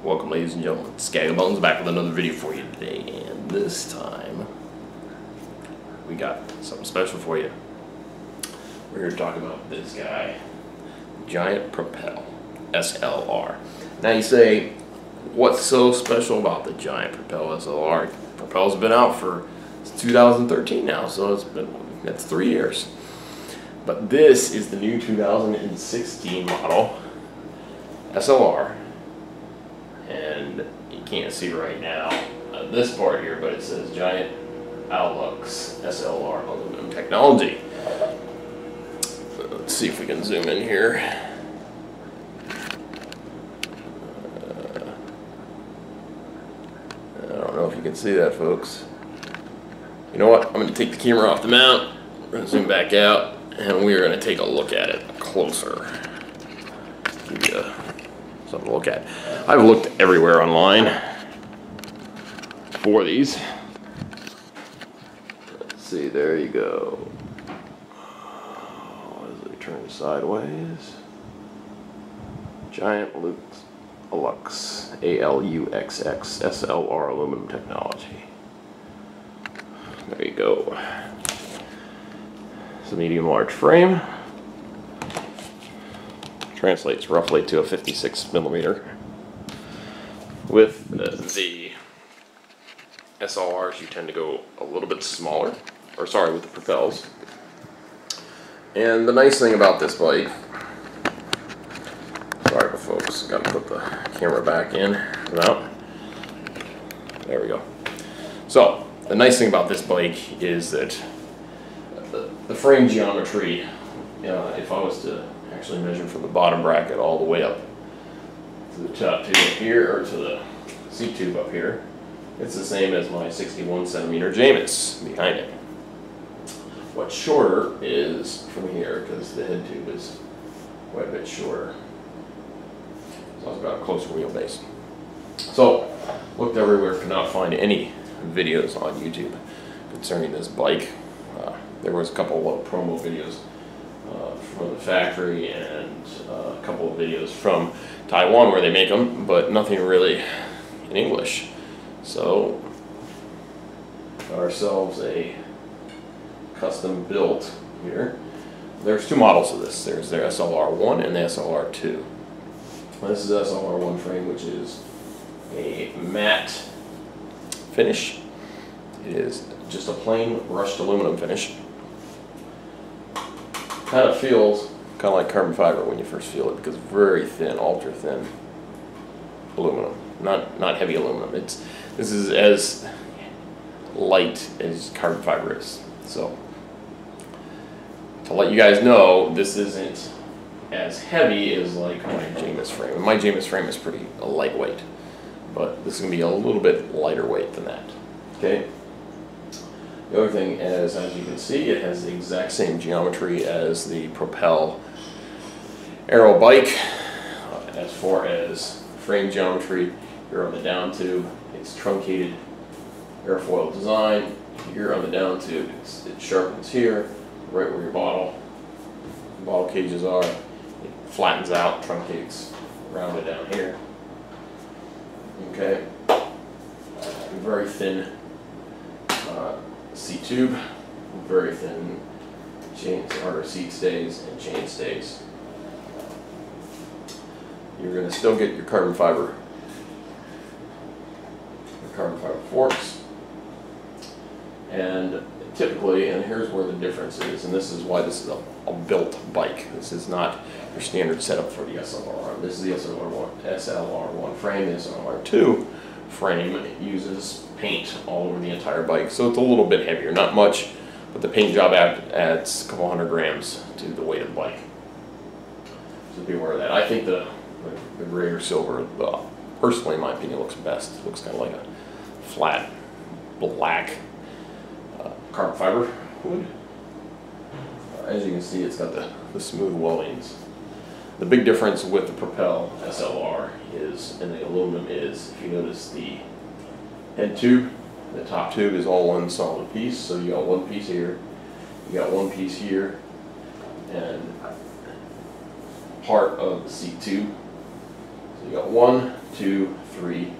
Welcome, ladies and gentlemen. Scaggabones back with another video for you today, and this time we got something special for you. We're here to talk about this guy, Giant Propel SLR. Now you say, what's so special about the Giant Propel SLR? Propel's been out for 2013 now, so that's 3 years. But this is the new 2016 model SLR. And you can't see right now this part here, but it says Giant Outlook's SLR aluminum technology. Let's see if we can zoom in here. I don't know if you can see that, folks. You know what? I'm going to take the camera off the mount. We're going to zoom back out, and we're going to take a look at it closer. Give you something to look at. I've looked everywhere online for these. Let's see, there you go. As they turn sideways. Giant Lux, A-L-U-X-X, SLR aluminum technology. There you go. It's a medium-large frame. Translates roughly to a 56 millimeter. With the SLRs, you tend to go a little bit smaller, or sorry, with the Propels. And the nice thing about this bike, sorry folks, got to put the camera back in. No, there we go. So the nice thing about this bike is that the frame geometry, if I was to actually measure from the bottom bracket all the way up to the top tube up here, or to the seat tube up here, it's the same as my 61 centimeter Jamis behind it. What's shorter is from here, because the head tube is quite a bit shorter. So I've got a closer wheelbase. So, looked everywhere, could not find any videos on YouTube concerning this bike. There was a couple of promo videos from the factory and a couple of videos from Taiwan where they make them, but nothing really in English. So got ourselves a custom built here. There's two models of this. There's their SLR1 and the SLR2. This is SLR1 frame, which is a matte finish. It is just a plain brushed aluminum finish. Kind of feels kind of like carbon fiber when you first feel it, because very thin, ultra thin aluminum, not heavy aluminum. This is as light as carbon fiber is. So to let you guys know, this isn't as heavy as like my Jamis frame. My Jamis frame is pretty lightweight, but this is gonna be a little bit lighter weight than that. Okay. The other thing is, as you can see, it has the exact same geometry as the Propel aero bike. As far as frame geometry, here on the down tube, it's truncated airfoil design. Here on the down tube, it sharpens here, right where your bottle cages are. It flattens out, truncates, rounded down here. Okay, very thin seat tube, very thin seat stays and chain stays. You're going to still get your carbon fiber forks, and typically, and here's where the difference is, and this is why this is a built bike. This is not your standard setup for the SLR. This is the SLR1 frame. The SLR2 frame uses paint all over the entire bike, so it's a little bit heavier, not much, but the paint job adds a couple 100 grams to the weight of the bike. So be aware of that. I think the gray or silver, personally in my opinion, looks best. It looks kind of like a flat black carbon fiber wood. As you can see, it's got the smooth weldings. The big difference with the Propel SLR is, and the aluminum is, if you notice, the head tube, the top tube is all one solid piece. So you got one piece here, you got one piece here, and part of the seat tube. So you got one 2, 3,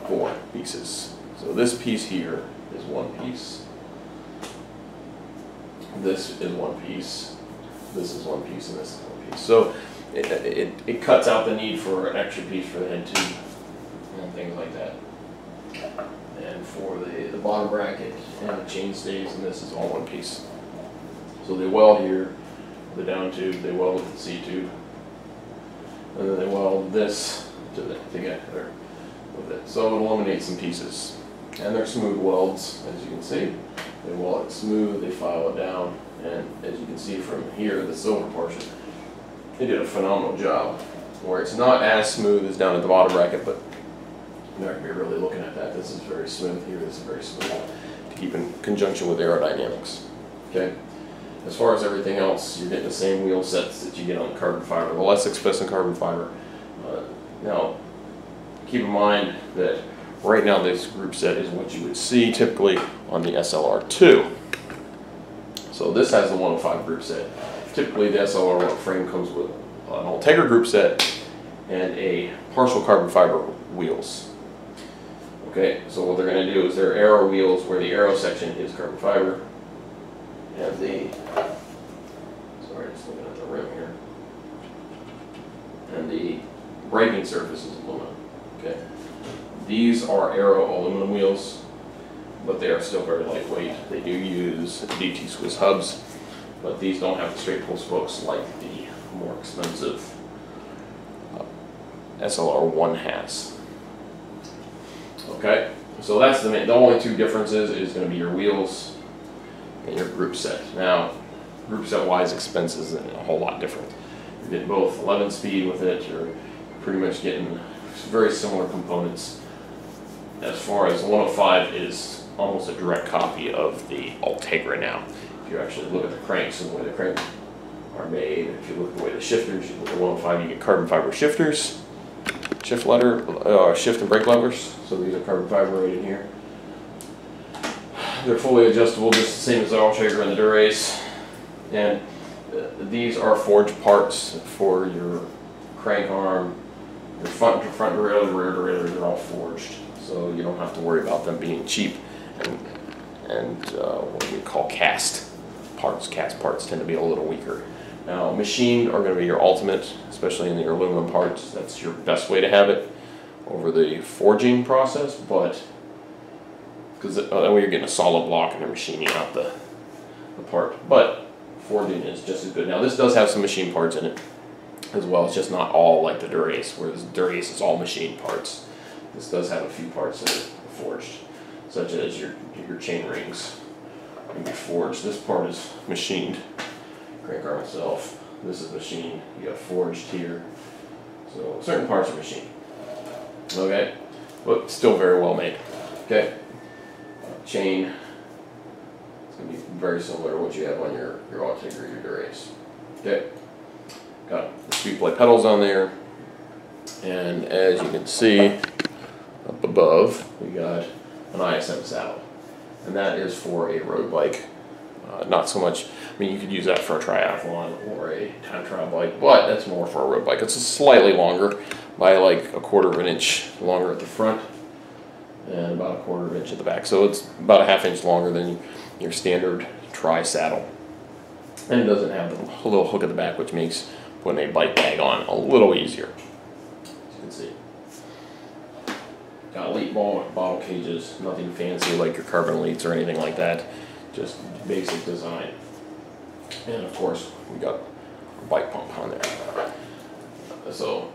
4 pieces. So this piece here is one piece. This is one piece. This is one piece, and this is one piece. So it cuts out the need for an extra piece for the head tube and things like that. And for the bottom bracket and the chain stays, and this is all one piece. So they weld here, the down tube, they weld with the C tube, and then they weld this together with it. So it eliminates some pieces. And they're smooth welds, as you can see. They weld it smooth, they file it down, and as you can see from here, the silver portion, they did a phenomenal job. Where it's not as smooth as down at the bottom bracket, but you're not going to be really looking at that. This is very smooth here, this is very smooth, to keep in conjunction with aerodynamics. Okay. As far as everything else, you're getting the same wheel sets that you get on the carbon fiber, the less expensive carbon fiber. Now, keep in mind that right now this group set is what you would see typically on the SLR2. So this has the 105 group set. Typically the SLR frame comes with an Ultegra group set and a partial carbon fiber wheels. Okay, so what they're going to do is they're aero wheels where the aero section is carbon fiber, and sorry, just looking at the rim here, and the braking surface is aluminum. Okay, these are aero aluminum wheels, but they are still very lightweight. They do use DT Swiss hubs, but these don't have the straight pull spokes like the more expensive SLR1 has. Okay, so that's the only two differences is going to be your wheels and your group set. Now, group set wise, expenses and a whole lot different. You're getting both 11 speed with it. You're pretty much getting very similar components. As far as 105 is almost a direct copy of the Ultegra now. If you actually look at the cranks and the way the cranks are made, if you look at the way the shifters, you look at 105, you get carbon fiber shifters, shift and brake levers. So these are carbon fiber right in here. They're fully adjustable, just the same as the Ultegra and the Derailleur. And these are forged parts for your crank arm, your front derailleur, the rear derailleur. They're all forged, so you don't have to worry about them being cheap and what we call cast parts. Cast parts tend to be a little weaker. Now, machined are going to be your ultimate, especially in your aluminum parts. That's your best way to have it over the forging process, but because that way you're getting a solid block and they're machining out the part. But forging is just as good. Now, this does have some machine parts in it as well. It's just not all like the Derailleur, whereas the Derailleur is all machined parts. This does have a few parts that are forged, such as your chain rings can be forged. This part is machined. Crank arm itself, this is machined. You got forged here. So certain parts are machined. Okay, but still very well made. Okay, chain. It's going to be very similar to what you have on your Ultegra or your Derailleur. Okay, got the speed plate pedals on there, and as you can see up above, we got an ISM saddle, and that is for a road bike. Not so much, I mean, you could use that for a triathlon or a time trial bike, but that's more for a road bike. It's slightly longer, by like 1/4 of an inch longer at the front and about 1/4 of an inch at the back. So it's about a 1/2 inch longer than your standard tri saddle. And it doesn't have the little hook at the back, which makes putting a bike bag on a little easier, as you can see. Got elite bottle cages, nothing fancy like your carbon elites or anything like that. Just basic design. And of course, we got a bike pump on there. So,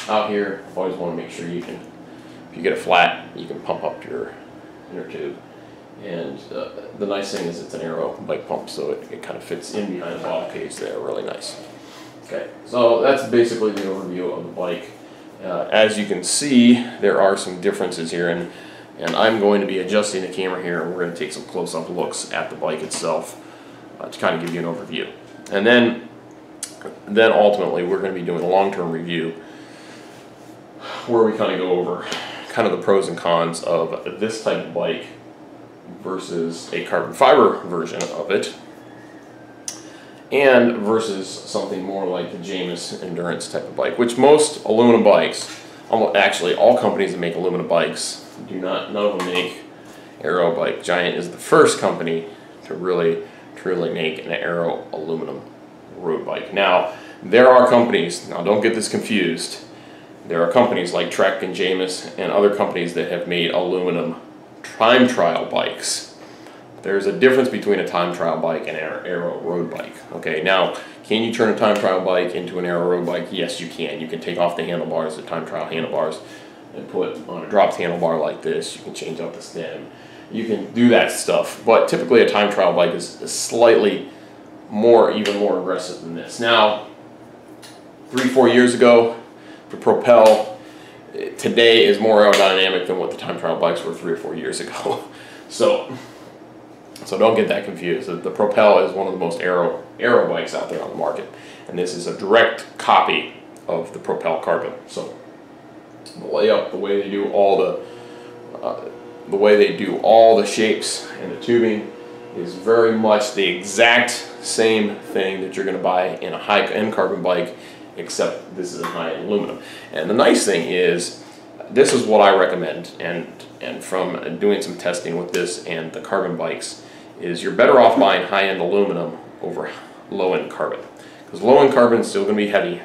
out here, always want to make sure you can, if you get it flat, you can pump up your inner tube. And the nice thing is it's an aero bike pump, so it kind of fits in behind the bottle cage there, really nice. Okay, so that's basically the overview of the bike. As you can see, there are some differences here, and I'm going to be adjusting the camera here, and we're going to take some close-up looks at the bike itself to kind of give you an overview. And then ultimately, we're going to be doing a long-term review where we kind of go over kind of the pros and cons of this type of bike versus a carbon fiber version of it, and versus something more like the Jamis endurance type of bike, which most aluminum bikes, actually all companies that make aluminum bikes do not, none of them make aero bike. Giant is the first company to really truly make an aero aluminum road bike. Now there are companies, now don't get this confused, there are companies like Trek and Jamis and other companies that have made aluminum time trial bikes. There's a difference between a time trial bike and an aero road bike. Okay, now, can you turn a time trial bike into an aero road bike? Yes, you can. You can take off the handlebars, the time trial handlebars, and put on a dropped handlebar like this. You can change out the stem. You can do that stuff. But typically a time trial bike is slightly more, even more aggressive than this. Now, 3-4 years ago, the Propel today is more aerodynamic than what the time trial bikes were 3 or 4 years ago. So don't get that confused. The Propel is one of the most aero bikes out there on the market, and this is a direct copy of the Propel Carbon. So the layup, the way they do all the shapes and the tubing is very much the exact same thing that you're going to buy in a high-end carbon bike, except this is a high-end aluminum. And the nice thing is, this is what I recommend, and from doing some testing with this and the carbon bikes, is you're better off buying high-end aluminum over low-end carbon. Because low-end carbon is still going to be heavy,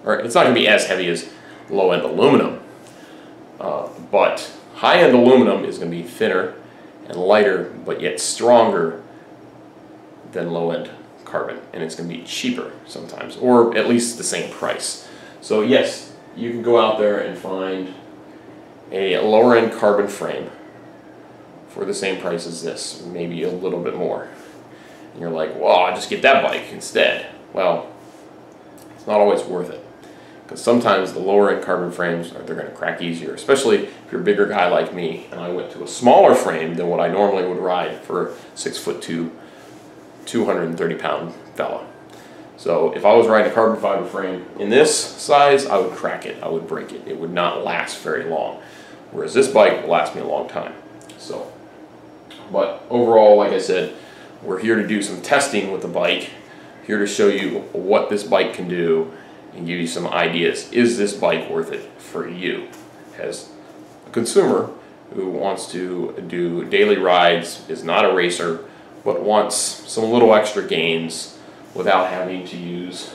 or it's not going to be as heavy as low-end aluminum, but high-end aluminum is going to be thinner and lighter, but yet stronger than low-end carbon, and it's going to be cheaper sometimes, or at least the same price. So yes, you can go out there and find a lower-end carbon frame for the same price as this, maybe a little bit more. And you're like, well, I'll just get that bike instead. Well, it's not always worth it, because sometimes the lower-end carbon frames, they're going to crack easier, especially if you're a bigger guy like me, and I went to a smaller frame than what I normally would ride for a 6'2", 230-pound fella. So if I was riding a carbon fiber frame in this size, I would crack it, I would break it. It would not last very long, whereas this bike will last me a long time. So, but overall, like I said, we're here to do some testing with the bike, here to show you what this bike can do and give you some ideas. Is this bike worth it for you as a consumer who wants to do daily rides, is not a racer, but wants some little extra gains without having to use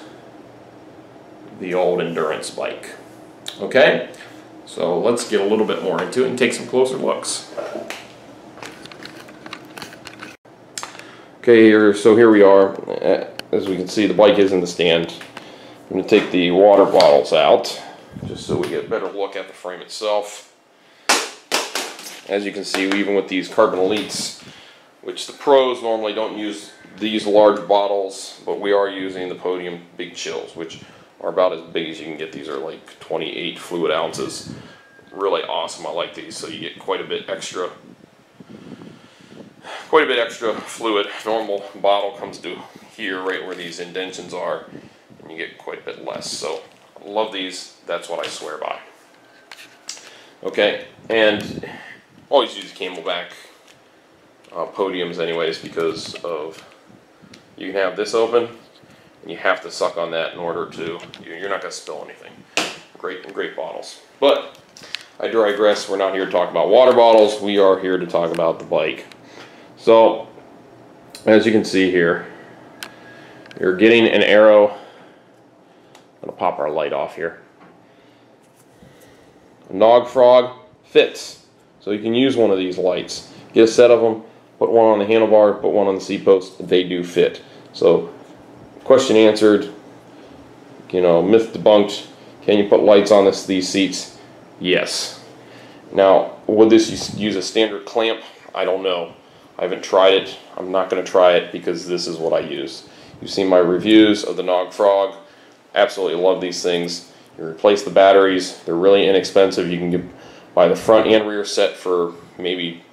the old endurance bike? Okay, so let's get a little bit more into it and take some closer looks. Okay, so here we are. As we can see, the bike is in the stand. I'm going to take the water bottles out just so we get a better look at the frame itself. As you can see, even with these Carbon Elites, which the pros normally don't use these large bottles, but we are using the Podium Big Chills, which are about as big as you can get. These are like 28 fluid ounces. Really awesome. I like these, so you get quite a bit extra fluid. Normal bottle comes to here, right where these indentions are, and you get quite a bit less. So I love these. That's what I swear by. Okay, and always use Camelback podiums anyways, because of you can have this open and you have to suck on that in order to, you're not going to spill anything. Great bottles. But I digress. We're not here to talk about water bottles. We are here to talk about the bike. So as you can see here, you're getting an aero. I'm going to pop our light off here. A Nog Frog fits, so you can use one of these lights. Get a set of them, put one on the handlebar, put one on the seat post. They do fit. So question answered, myth debunked. Can you put lights on these seats? Yes. Now, would this use a standard clamp? I don't know. I haven't tried it. I'm not going to try it because this is what I use. You've seen my reviews of the Nog Frog. Absolutely love these things. You replace the batteries. They're really inexpensive. You can buy the front and rear set for maybe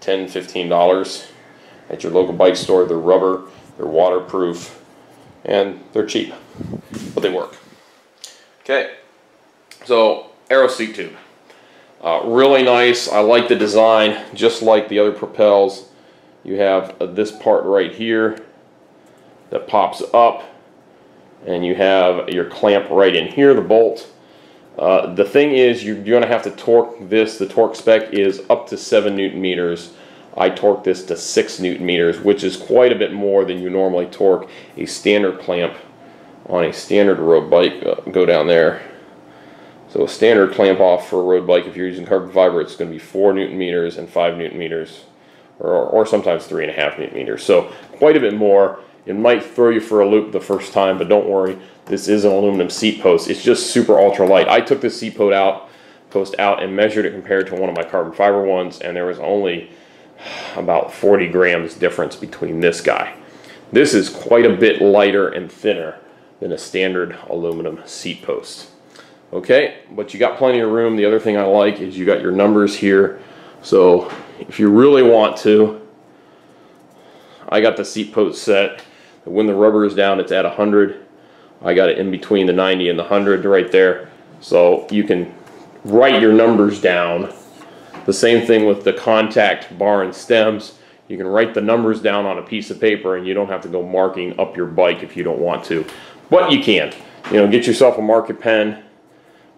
$10, $15 at your local bike store. They're rubber, they're waterproof, and they're cheap, but they work. Okay, so aero seat tube. Really nice. I like the design, just like the other Propels. You have this part right here that pops up, and you have your clamp right in here, the bolt. The thing is, you're going to have to torque this. The torque spec is up to 7 Newton meters. I torque this to 6 Newton meters, which is quite a bit more than you normally torque a standard clamp on a standard road bike. Go down there. So a standard clamp off for a road bike, if you're using carbon fiber, it's going to be 4 Newton meters and 5 Newton meters, or sometimes 3.5 Newton meters. So quite a bit more. It might throw you for a loop the first time, but don't worry. This is an aluminum seat post. It's just super ultra light. I took this seat post out and measured it compared to one of my carbon fiber ones, and there was only about 40 grams difference between this guy. This is quite a bit lighter and thinner than a standard aluminum seat post. Okay, but you got plenty of room. The other thing I like is you got your numbers here. So if you really want to, I got the seat post set. When the rubber is down, it's at 100. I got it in between the 90 and the 100 right there. So you can write your numbers down. The same thing with the contact bar and stems. You can write the numbers down on a piece of paper, and you don't have to go marking up your bike if you don't want to. But you can. You know, get yourself a marker pen.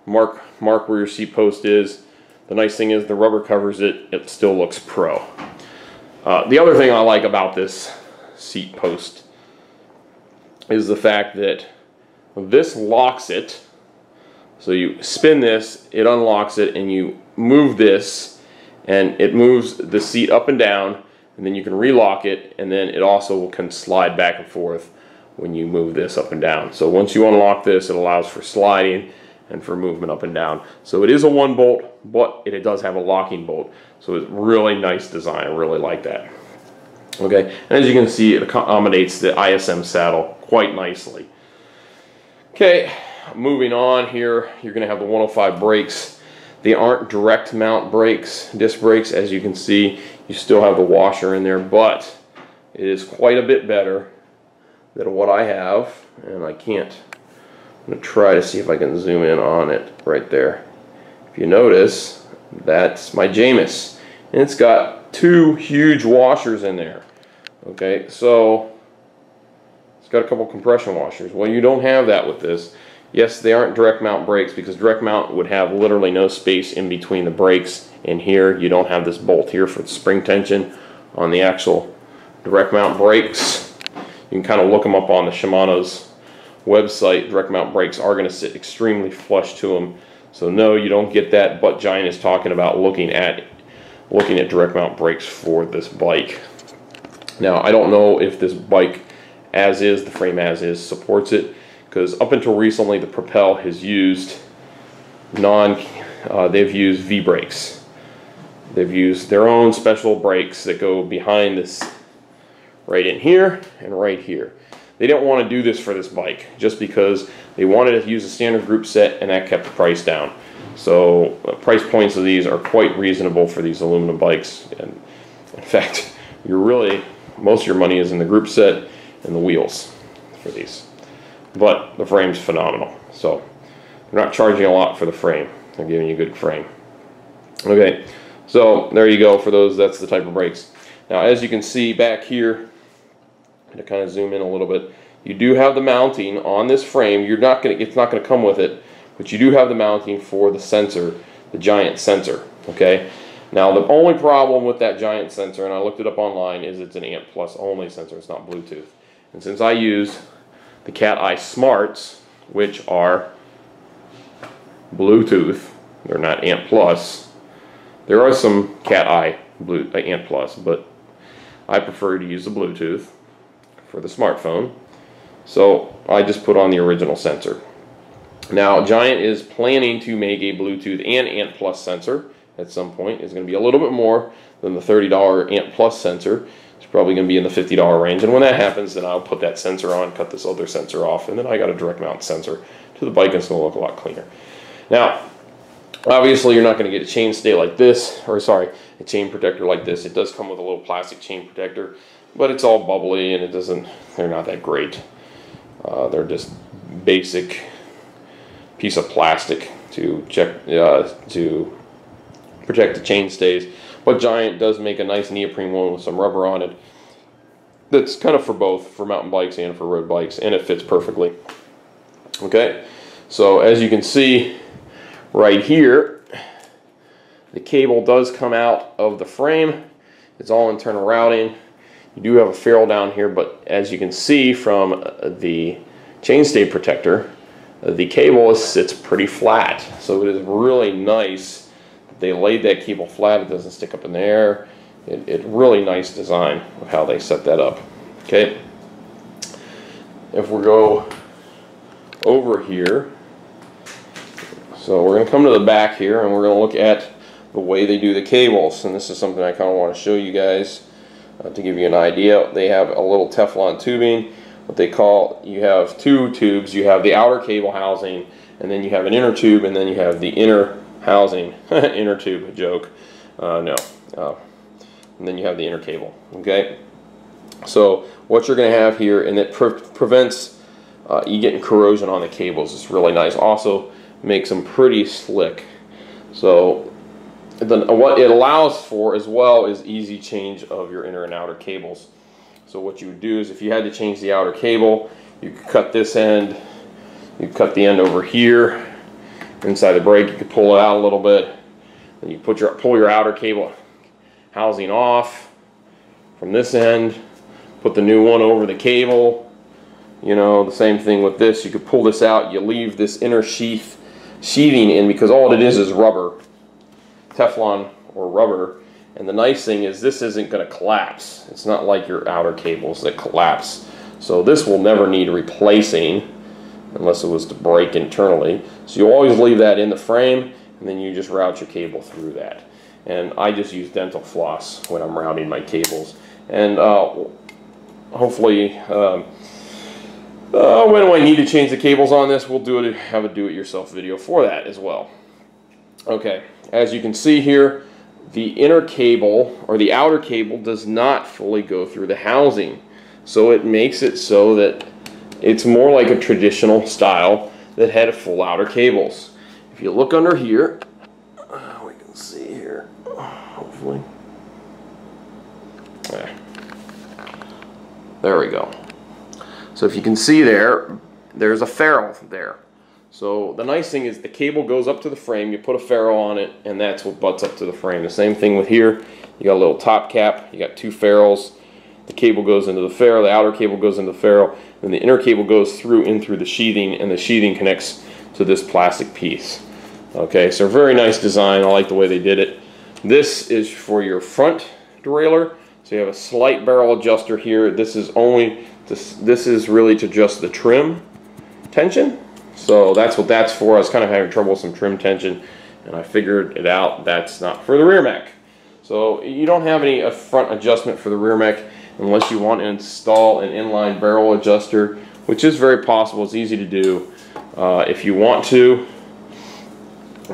Mark where your seat post is. The nice thing is the rubber covers it. It still looks pro. The other thing I like about this seat post is the fact that this locks it. So you spin this, it unlocks it, and you move this, and it moves the seat up and down, and then you can relock it, and then it also can slide back and forth when you move this up and down. So once you unlock this, it allows for sliding and for movement up and down. So it is a 1 bolt, but it does have a locking bolt. So it's really nice design. I really like that. Okay, and as you can see, it accommodates the ISM saddle quite nicely. Okay, moving on here, you're going to have the 105 brakes. They aren't direct mount brakes, disc brakes. As you can see, you still have the washer in there, but it is quite a bit better than what I have, and I can't. I'm going to try to see if I can zoom in on it right there. If you notice, that's my Jamis, and it's got 2 huge washers in there. Okay, so it's got a couple compression washers. Well, you don't have that with this. Yes, they aren't direct mount brakes, because direct mount would have literally no space in between the brakes and here. You don't have this bolt here for the spring tension on the actual direct mount brakes. You can kind of look them up on the Shimano's website. Direct mount brakes are going to sit extremely flush to them. So no, you don't get that, but Giant is talking about looking at direct mount brakes for this bike. Now, I don't know if this bike as is, the frame as is, supports it, because up until recently the Propel has used they've used V-brakes. They've used their own special brakes that go behind this, right in here and right here. They didn't want to do this for this bike just because they wanted to use a standard group set, and that kept the price down. So price points of these are quite reasonable for these aluminum bikes, and in fact, most of your money is in the group set and the wheels for these. But the frame's phenomenal. So they're not charging a lot for the frame. They're giving you a good frame. Okay, so there you go for those. That's the type of brakes. Now, as you can see back here, to kind of zoom in a little bit, you do have the mounting on this frame. It's not going to come with it, but you do have the mounting for the sensor, the Giant sensor. Okay. Now, the only problem with that Giant sensor, and I looked it up online, is it's an ANT Plus only sensor. It's not Bluetooth. And since I use the Cat Eye Smarts, which are Bluetooth, they're not ANT Plus. There are some Cat Eye ANT Plus, but I prefer to use the Bluetooth for the smartphone. So I just put on the original sensor. Now, Giant is planning to make a Bluetooth and ANT Plus sensor at some point. It's going to be a little bit more than the $30 ANT Plus sensor. It's probably going to be in the $50 range. And when that happens, then I'll put that sensor on, cut this other sensor off, and then I got a direct mount sensor to the bike, and it's going to look a lot cleaner. Now, obviously, you're not going to get a chain stay like this, or sorry, a chain protector like this. It does come with a little plastic chain protector, but it's all bubbly, and they're not that great. They're just basic piece of plastic to protect the chain stays. But Giant does make a nice neoprene one with some rubber on it. that's kind of for both, for mountain bikes and for road bikes, and it fits perfectly. Okay, so as you can see right here, the cable does come out of the frame. It's all internal routing. You do have a ferrule down here, but as you can see from the chainstay protector, the cable sits pretty flat. So it is really nice that they laid that cable flat. It doesn't stick up in the air. It really nice design of how they set that up. Okay. If we go over here, so we're going to come to the back here and we're going to look at the way they do the cables. And this is something I kind of want to show you guys to give you an idea. They have a little Teflon tubing. What they call, you have two tubes. You have the outer cable housing, and then you have an inner tube, and then you have the inner housing. Inner tube, joke. No. And then you have the inner cable. Okay. So what you're going to have here, and it prevents you getting corrosion on the cables. It's really nice. Also makes them pretty slick. So what it allows for as well is easy change of your inner and outer cables. So what you would do is if you had to change the outer cable, you could cut this end, you cut the end over here inside the brake, you could pull it out a little bit, then you pull your outer cable housing off from this end, put the new one over the cable. You know, the same thing with this. You could pull this out, you leave this inner sheathing in, because all it is rubber, Teflon or rubber. And the nice thing is this isn't going to collapse. It's not like your outer cables that collapse. So this will never need replacing unless it was to break internally. So you always leave that in the frame, and then you just route your cable through that. And I just use dental floss when I'm routing my cables. And hopefully, when I need to change the cables on this, we'll have a do-it-yourself video for that as well. Okay, as you can see here, the inner cable or the outer cable does not fully go through the housing. So it makes it so that it's more like a traditional style that had full outer cables. If you look under here, we can see here, hopefully. There we go. So if you can see there's a ferrule there. So the nice thing is the cable goes up to the frame, you put a ferrule on it, and that's what butts up to the frame. The same thing with here. You got a little top cap, you got two ferrules. The cable goes into the ferrule, the outer cable goes into the ferrule, and the inner cable goes in through the sheathing, and the sheathing connects to this plastic piece. Okay, so very nice design. I like the way they did it. This is for your front derailleur. So you have a slight barrel adjuster here. This is really to adjust the trim tension. So that's what that's for. I was kind of having trouble with some trim tension, and I figured it out. That's not for the rear mech. So you don't have any front adjustment for the rear mech unless you want to install an inline barrel adjuster, which is very possible. It's easy to do if you want to.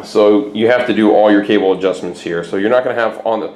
So you have to do all your cable adjustments here. So you're not going to have on the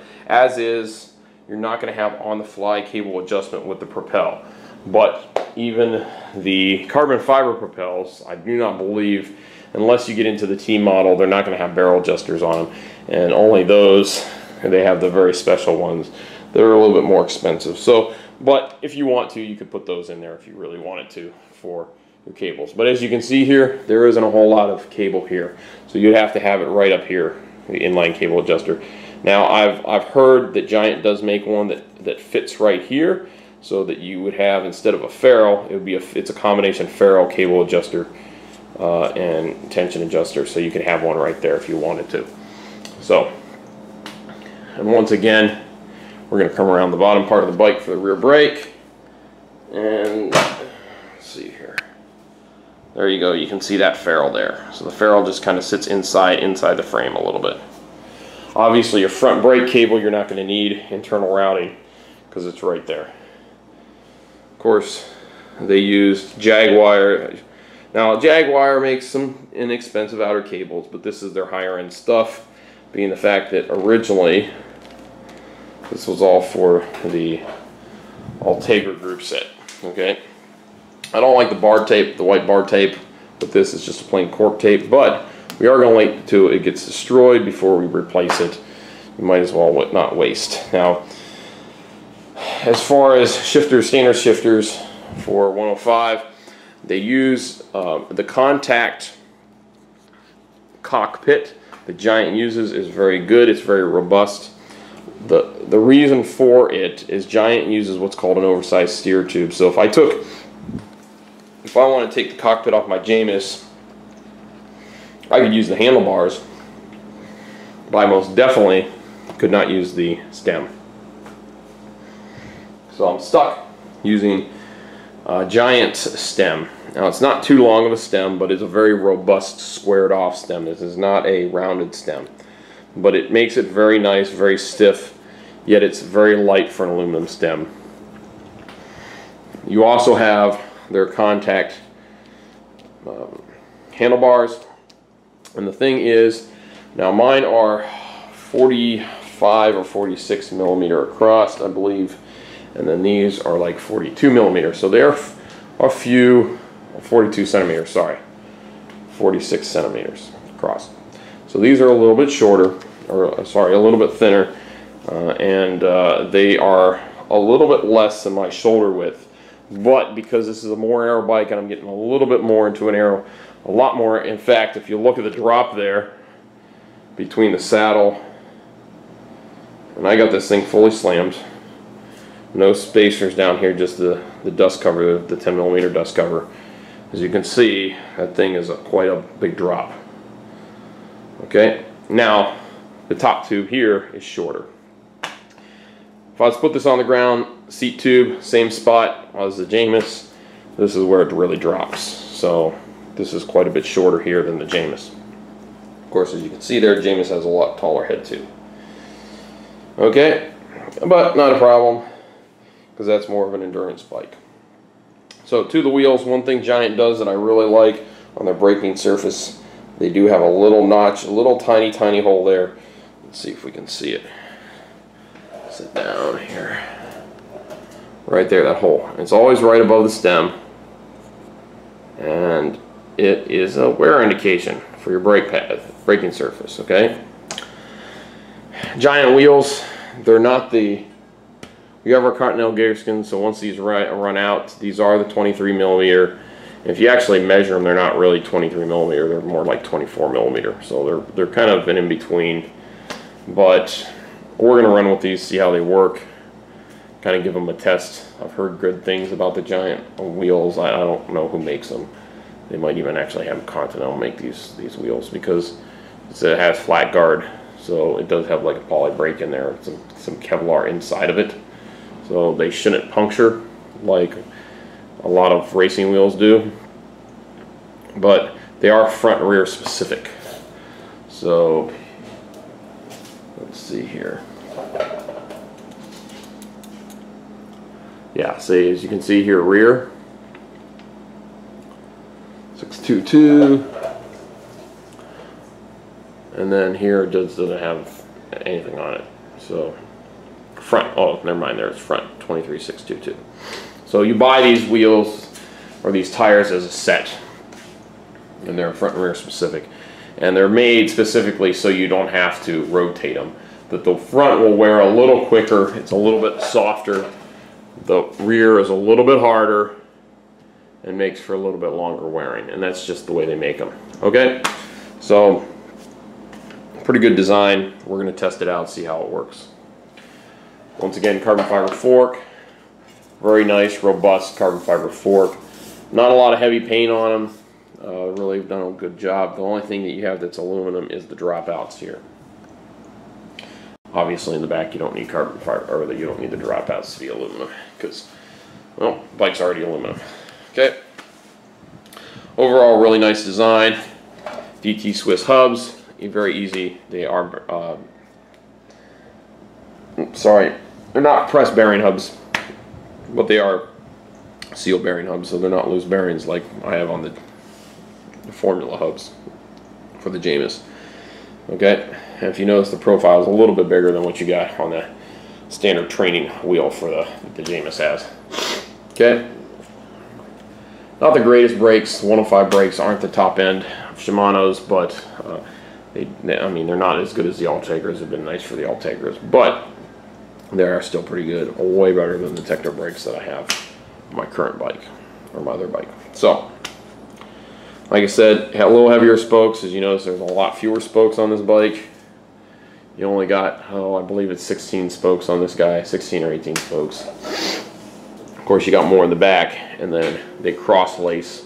you're not going to have on the fly cable adjustment with the Propel. But even the carbon fiber Propels, I do not believe, unless you get into the T model, they're not going to have barrel adjusters on them. And only those, they have the very special ones. They're a little bit more expensive. So, but if you want to, you could put those in there if you really wanted to for your cables. But as you can see here, there isn't a whole lot of cable here. So you'd have to have it right up here, the inline cable adjuster. Now, I've heard that Giant does make one that fits right here, so that you would have, instead of a ferrule, it's a combination ferrule, cable adjuster, and tension adjuster, so you can have one right there if you wanted to. So, and once again, we're going to come around the bottom part of the bike for the rear brake, and let's see here. There you go, you can see that ferrule there. So the ferrule just kind of sits inside the frame a little bit. Obviously, your front brake cable, you're not going to need internal routing because it's right there. Of course, they used Jaguar. Now, Jaguar makes some inexpensive outer cables, but this is their higher end stuff, being the fact that originally this was all for the Ultegra group set. Okay, I don't like the bar tape, the white bar tape, but this is just a plain cork tape. But we are going to wait until it gets destroyed before we replace it. You might as well not waste. Now, as far as shifters, standard shifters for 105, they use the contact cockpit the Giant uses is very good. It's very robust. The reason for it is Giant uses what's called an oversized steer tube. So if I want to take the cockpit off my Jamis, I could use the handlebars, but I most definitely could not use the stem. So I'm stuck using a Giant stem. Now it's not too long of a stem, but it's a very robust squared off stem. This is not a rounded stem, but it makes it very nice, very stiff, yet it's very light for an aluminum stem. You also have their contact handlebars, and the thing is, now mine are 45 or 46 millimeter across, I believe, and then these are like 42 millimeters, so they're a few 42 centimeters, sorry, 46 centimeters across. So these are a little bit shorter, or sorry, a little bit thinner, and they are a little bit less than my shoulder width. But because this is a more aero bike and I'm getting a little bit more into an aero, a lot more. In fact, if you look at the drop there between the saddle, and I got this thing fully slammed, no spacers down here, just the dust cover, the 10 millimeter dust cover. As you can see, that thing is quite a big drop. Okay, now the top tube here is shorter. If I was to put this on the ground, seat tube, same spot as the Jamis, this is where it really drops. So this is quite a bit shorter here than the Jamis. Of course, as you can see there, Jamis has a lot taller head tube. Okay, but not a problem, because that's more of an endurance bike. So to the wheels, one thing Giant does that I really like on their braking surface, they do have a little notch, a little tiny hole there. Let's see if we can see it. Sit down here. Right there, that hole. It's always right above the stem, and it is a wear indication for your brake pad, braking surface. Okay. Giant wheels, they're not the we have our Continental Gator, so once these run out, these are the 23 millimeter. If you actually measure them, they're not really 23 millimeter, they're more like 24 millimeter. So they're kind of an in-between. But we're going to run with these, see how they work, kind of give them a test. I've heard good things about the Giant wheels. I don't know who makes them. They might even actually have Continental make these wheels, because it has flat guard, so it does have like a poly brake in there, some Kevlar inside of it. So they shouldn't puncture like a lot of racing wheels do, but they are front and rear specific. So let's see here. Yeah, see, as you can see here, rear 622, and then here it just doesn't have anything on it. So front, oh never mind, there's front 23622. So you buy these wheels or these tires as a set, and they're front and rear specific, and they're made specifically so you don't have to rotate them. That the front will wear a little quicker, it's a little bit softer, the rear is a little bit harder and makes for a little bit longer wearing, and that's just the way they make them. Okay, so pretty good design. We're going to test it out, see how it works. Once again, carbon fiber fork, very nice, robust carbon fiber fork. Not a lot of heavy paint on them. Really done a good job. The only thing that you have that's aluminum is the dropouts here. Obviously, in the back, you don't need carbon fiber, or you don't need the dropouts to be aluminum, because, well, the bike's already aluminum. Okay. Overall, really nice design. DT Swiss hubs, very easy. They are, sorry, they're not press bearing hubs, but they are seal bearing hubs, so they're not loose bearings like I have on the Formula hubs for the Jamis. Okay, and if you notice, the profile is a little bit bigger than what you got on the standard training wheel for the Jamis has. Okay, not the greatest brakes. 105 brakes aren't the top end of Shimano's, but I mean, they're not as good as the Ultegras. Have been nice for the Ultegras, but they are still pretty good, way better than the Techno brakes that I have on my current bike, or my other bike. So, like I said, a little heavier spokes. As you notice, there's a lot fewer spokes on this bike. You only got, I believe it's 16 spokes on this guy, 16 or 18 spokes. Of course, you got more in the back, and then they cross-lace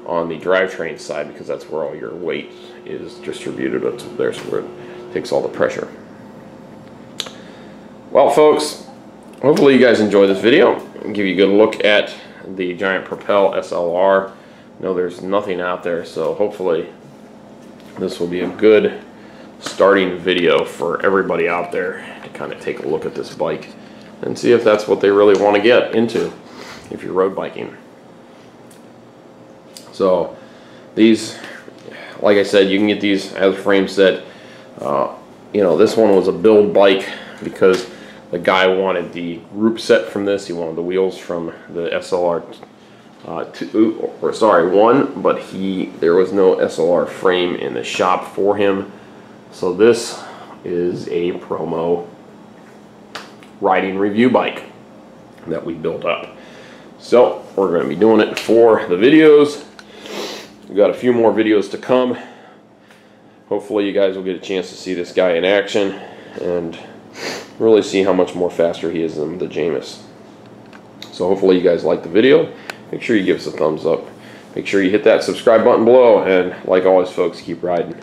on the drivetrain side because that's where all your weight is distributed up to there, so where it takes all the pressure. Well, folks, hopefully you guys enjoy this video and give you a good look at the Giant Propel SLR. I know there's nothing out there, so hopefully this will be a good starting video for everybody out there to kind of take a look at this bike and see if that's what they really want to get into if you're road biking. So these, like I said, you can get these as a frame set. You know, this one was a build bike because the guy wanted the group set from this. He wanted the wheels from the SLR 1, but there was no SLR frame in the shop for him. So this is a promo riding review bike that we built up. So we're going to be doing it for the videos. We've got a few more videos to come. Hopefully you guys will get a chance to see this guy in action and really see how much more faster he is than the Jamis. So hopefully you guys like the video. Make sure you give us a thumbs up. Make sure you hit that subscribe button below, and like always, folks, keep riding.